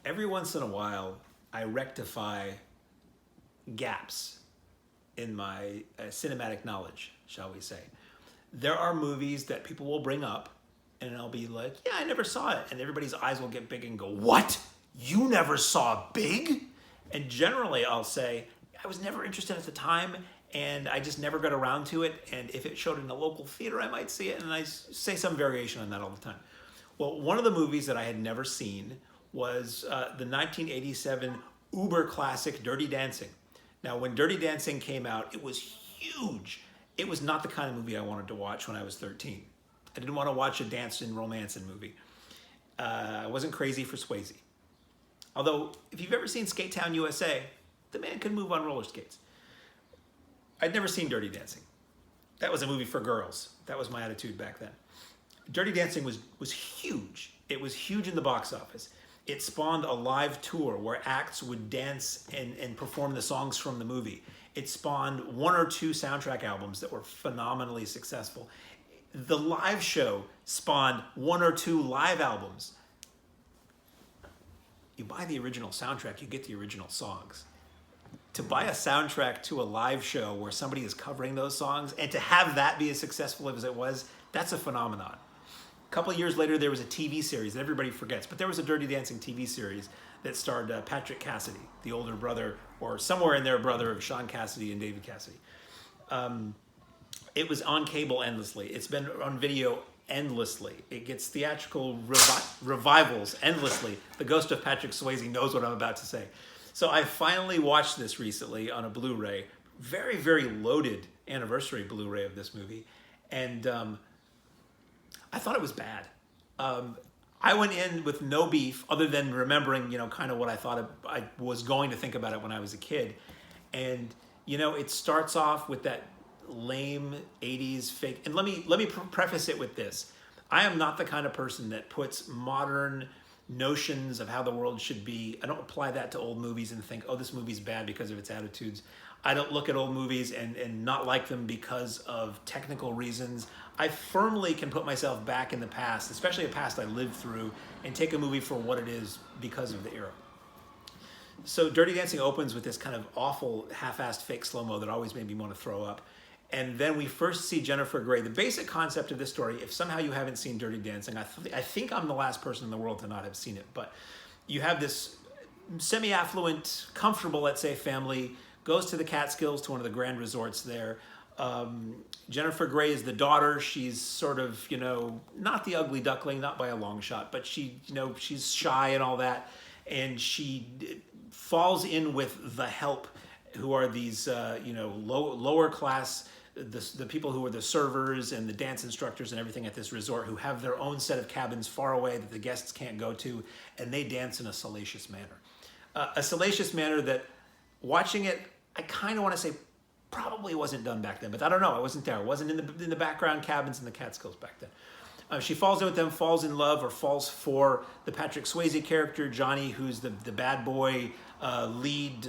every once in a while, I rectify gaps in my cinematic knowledge, shall we say. There are movies that people will bring up, and I'll be like, yeah, I never saw it. And everybody's eyes will get big and go, what? You never saw Big? And generally, I'll say, I was never interested at the time, and I just never got around to it. And if it showed in a local theater, I might see it. And I say some variation on that all the time. Well, one of the movies that I had never seen was the 1987 uber classic Dirty Dancing. Now, when Dirty Dancing came out, it was huge. It was not the kind of movie I wanted to watch when I was 13. I didn't want to watch a dance and romancing movie. I wasn't crazy for Swayze. Although, if you've ever seen Skate Town, USA, the man can move on roller skates. I'd never seen Dirty Dancing. That was a movie for girls. That was my attitude back then. Dirty Dancing was huge. It was huge in the box office. It spawned a live tour where acts would dance and perform the songs from the movie. It spawned one or two soundtrack albums that were phenomenally successful. The live show spawned one or two live albums. You buy the original soundtrack, you get the original songs. To buy a soundtrack to a live show where somebody is covering those songs and to have that be as successful as it was, that's a phenomenon. A couple of years later, there was a TV series that everybody forgets, but there was a Dirty Dancing TV series that starred Patrick Cassidy, the older brother, or somewhere in there, brother of Sean Cassidy and David Cassidy. It was on cable endlessly. It's been on video endlessly. It gets theatrical revivals endlessly. The ghost of Patrick Swayze knows what I'm about to say. So I finally watched this recently on a Blu-ray, very, very loaded anniversary Blu-ray of this movie, and I thought it was bad. I went in with no beef other than remembering, kind of what I thought I was going to think about it when I was a kid. And, it starts off with that lame 80s fake. And let me preface it with this. I am not the kind of person that puts modern notions of how the world should be. I don't apply that to old movies and think, oh, this movie's bad because of its attitudes. I don't look at old movies and not like them because of technical reasons. I firmly can put myself back in the past, especially a past I lived through, and take a movie for what it is because of the era. So Dirty Dancing opens with this kind of awful half-assed fake slow-mo that always made me want to throw up. And then we first see Jennifer Grey. The basic concept of this story, if somehow you haven't seen Dirty Dancing, I think I'm the last person in the world to not have seen it, but you have this semi-affluent, comfortable, let's say, family, goes to the Catskills, to one of the grand resorts there. Jennifer Grey is the daughter. She's sort of, not the ugly duckling, not by a long shot, but she's shy and all that. And she falls in with the help, who are these, lower class, the people who are the servers and the dance instructors and everything at this resort, who have their own set of cabins far away that the guests can't go to, and they dance in a salacious manner. A salacious manner that, watching it, I kind of want to say probably wasn't done back then, but I don't know. I wasn't there. I wasn't in the background cabins in the Catskills back then. She falls in with them, falls in love, or falls for the Patrick Swayze character, Johnny, who's the bad boy lead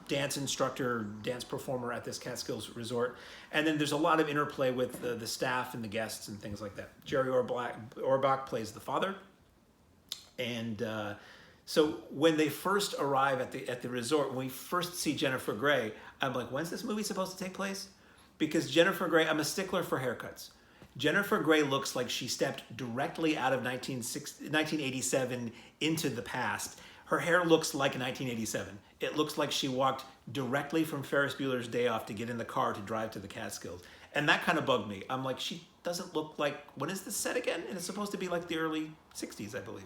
dance instructor, dance performer at this Catskills resort. And then there's a lot of interplay with the staff and the guests and things like that. Jerry Orbach plays the father. And so when they first arrive at the resort, when we first see Jennifer Grey, I'm like, when's this movie supposed to take place? Because Jennifer Grey, I'm a stickler for haircuts. Jennifer Grey looks like she stepped directly out of 1987 into the past. Her hair looks like 1987. It looks like she walked directly from Ferris Bueller's Day Off to get in the car to drive to the Catskills. And that kind of bugged me. I'm like, she doesn't look like, when is this set again? And it's supposed to be like the early 60s, I believe.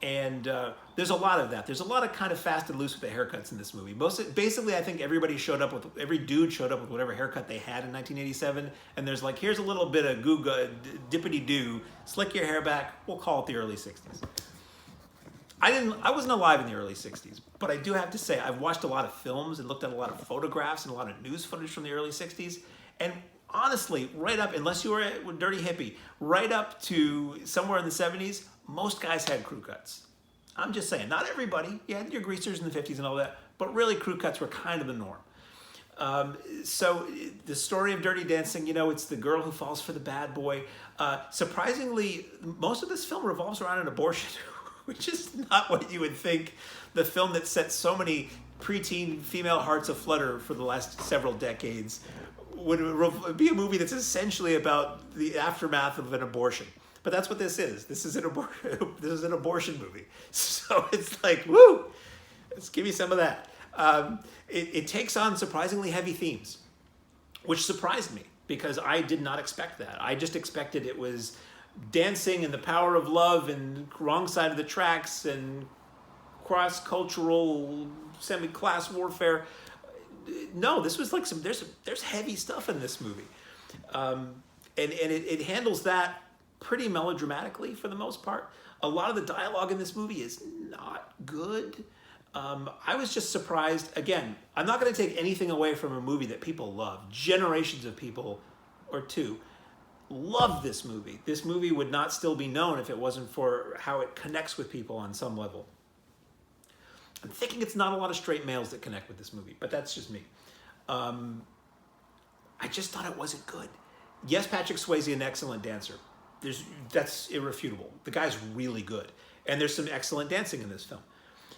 And there's a lot of that. There's a lot of kind of fast and loose with the haircuts in this movie. Basically, I think every dude showed up with whatever haircut they had in 1987. And there's like, here's a little bit of dippity-doo, slick your hair back, we'll call it the early 60s. I wasn't alive in the early 60s, but I do have to say, I've watched a lot of films and looked at a lot of photographs and a lot of news footage from the early 60s. And honestly, right up, unless you were a dirty hippie, right up to somewhere in the 70s, most guys had crew cuts. I'm just saying, not everybody. You had your greasers in the 50s and all that, but really crew cuts were kind of the norm. So the story of Dirty Dancing, it's the girl who falls for the bad boy. Surprisingly, most of this film revolves around an abortion. which is not what you would think the film that set so many preteen female hearts aflutter for the last several decades would be a movie that's essentially about the aftermath of an abortion. But that's what this is. This is an abortion movie. So it's like, woo, let's give me some of that. It takes on surprisingly heavy themes, which surprised me because I did not expect that. I just expected it was dancing and the power of love and wrong side of the tracks and cross-cultural semi-class warfare. No, this was like there's heavy stuff in this movie. And it handles that pretty melodramatically for the most part. A lot of the dialogue in this movie is not good. I was just surprised. Again, I'm not going to take anything away from a movie that people love. Generations of people, or two, love this movie. This movie would not still be known if it wasn't for how it connects with people on some level. I'm thinking it's not a lot of straight males that connect with this movie, but that's just me. I just thought it wasn't good. Yes, Patrick Swayze, an excellent dancer. That's irrefutable. The guy's really good. And there's some excellent dancing in this film.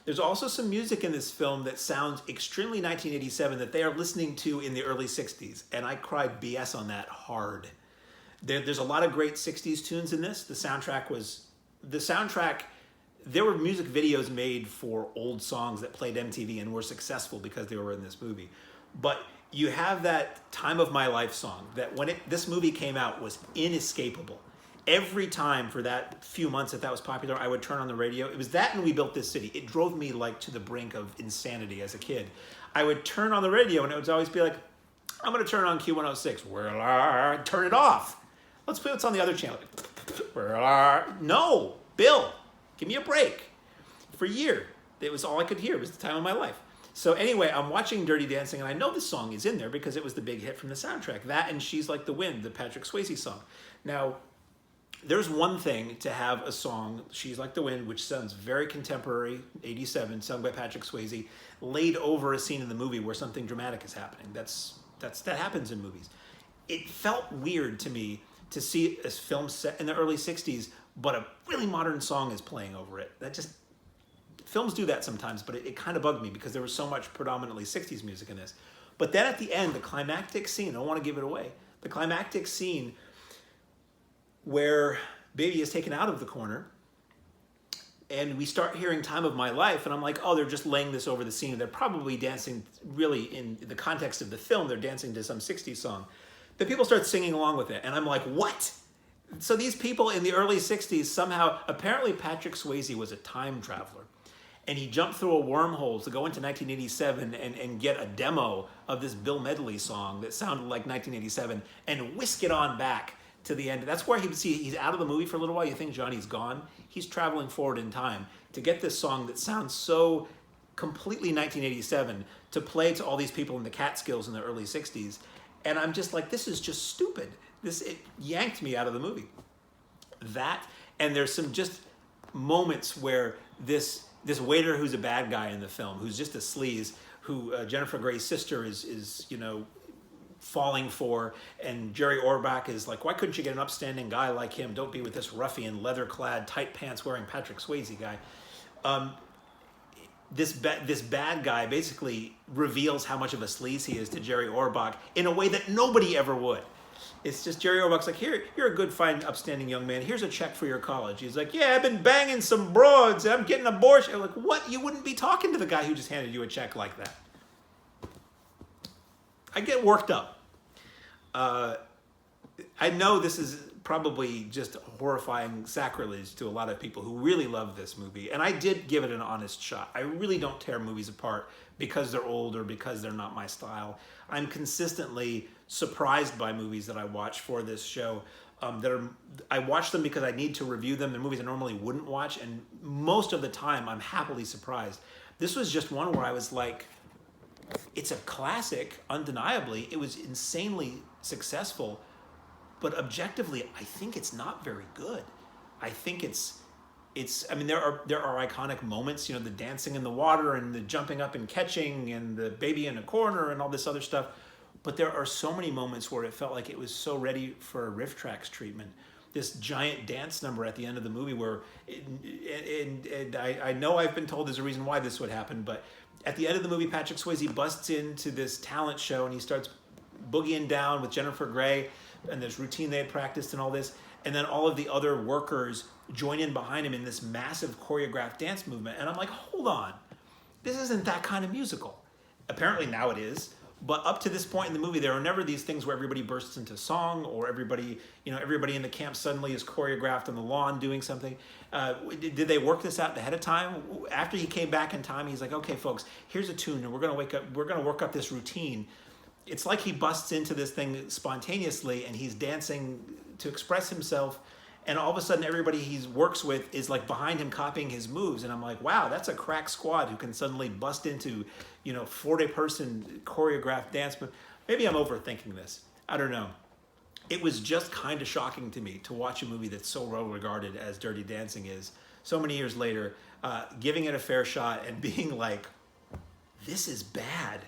There's also some music in this film that sounds extremely 1987 that they are listening to in the early 60s. And I cried BS on that hard. There's a lot of great 60s tunes in this. The soundtrack, there were music videos made for old songs that played MTV and were successful because they were in this movie. But you have that Time of My Life song that when this movie came out was inescapable. Every time for that few months that was popular, I would turn on the radio. It was that and We Built This City. It drove me like to the brink of insanity as a kid. I would turn on the radio and it would always be like, I'm going to turn on Q106. Well, turn it off. Let's put what's on the other channel. No, Bill, give me a break. For a year, it was all I could hear. It was the time of my life. So anyway, I'm watching Dirty Dancing, and I know this song is in there because it was the big hit from the soundtrack. That and She's Like the Wind, the Patrick Swayze song. Now, there's one thing to have a song, She's Like the Wind, which sounds very contemporary, 87, sung by Patrick Swayze, laid over a scene in the movie where something dramatic is happening. That happens in movies. It felt weird to me to see a film set in the early 60s, but a really modern song is playing over it. Films do that sometimes, but it kind of bugged me because there was so much predominantly 60s music in this. But then at the end, the climactic scene, I don't want to give it away, the climactic scene where Baby is taken out of the corner and we start hearing Time of My Life, and I'm like, oh, they're just laying this over the scene. They're probably dancing, really, in the context of the film, they're dancing to some 60s song. Then people start singing along with it, and I'm like, what? So these people in the early 60s somehow, apparently Patrick Swayze was a time traveler. And he jumped through a wormhole to go into 1987 and get a demo of this Bill Medley song that sounded like 1987 and whisk it on back to the end. That's where he's out of the movie for a little while. You think Johnny's gone. He's traveling forward in time to get this song that sounds so completely 1987 to play to all these people in the Catskills in the early 60s. And I'm just like, this is just stupid. It yanked me out of the movie. That, and there's some just moments where this waiter who's a bad guy in the film, who's just a sleaze, who Jennifer Grey's sister is falling for, and Jerry Orbach is like, why couldn't you get an upstanding guy like him? Don't be with this ruffian, leather-clad, tight pants-wearing Patrick Swayze guy. This bad guy basically reveals how much of a sleaze he is to Jerry Orbach in a way that nobody ever would. It's just Jerry Orbach's like, here, you're a good, fine, upstanding young man. Here's a check for your college. He's like, yeah, I've been banging some broads. I'm getting an abortion. I'm like, what? You wouldn't be talking to the guy who just handed you a check like that. I get worked up. I know this is probably just horrifying sacrilege to a lot of people who really love this movie. And I did give it an honest shot. I really don't tear movies apart because they're old or because they're not my style. I'm consistently surprised by movies that I watch for this show. I watch them because I need to review them. They're movies I normally wouldn't watch. And most of the time, I'm happily surprised. This was just one where I was like, it's a classic, undeniably. It was insanely successful. But objectively, I think it's not very good. I think I mean, there are iconic moments, the dancing in the water and the jumping up and catching and the baby in a corner and all this other stuff. But there are so many moments where it felt like it was so ready for a riff tracks treatment. this giant dance number at the end of the movie where, and I know I've been told there's a reason why this would happen, but at the end of the movie, Patrick Swayze busts into this talent show and he starts boogieing down with Jennifer Grey and this routine they had practiced and all this. And then all of the other workers join in behind him in this massive choreographed dance movement. And I'm like, hold on, this isn't that kind of musical. Apparently now it is. But up to this point in the movie, there are never these things where everybody bursts into song or everybody in the camp suddenly is choreographed on the lawn doing something. Did they work this out ahead of time? After he came back in time, he's like, okay, folks, here's a tune, and we're gonna work up this routine. It's like he busts into this thing spontaneously, and he's dancing to express himself. And all of a sudden, everybody he works with is like behind him copying his moves. And I'm like, wow, that's a crack squad who can suddenly bust into, 40-person choreographed dance. But maybe I'm overthinking this. I don't know. It was just kind of shocking to me to watch a movie that's so well regarded as Dirty Dancing is, so many years later, giving it a fair shot and being like, this is bad.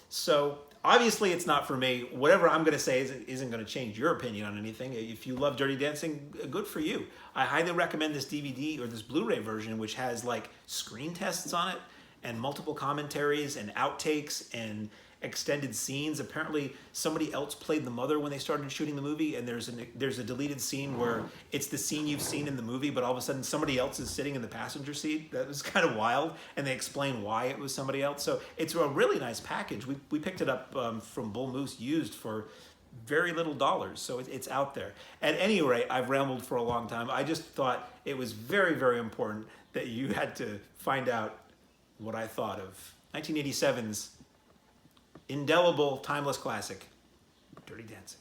So obviously it's not for me. Whatever I'm going to say isn't going to change your opinion on anything. If you love Dirty Dancing, good for you. I highly recommend this DVD or this Blu-ray version, which has like screen tests on it and multiple commentaries and outtakes and extended scenes. Apparently somebody else played the mother when they started shooting the movie, and there's a deleted scene where it's the scene you've seen in the movie, but all of a sudden somebody else is sitting in the passenger seat. That was kind of wild, and they explain why it was somebody else. So it's a really nice package. We picked it up from Bull Moose used for very little dollars, so it's out there. At any rate, I've rambled for a long time. I just thought it was very, very important that you had to find out what I thought of 1987's indelible, timeless classic, Dirty Dancing.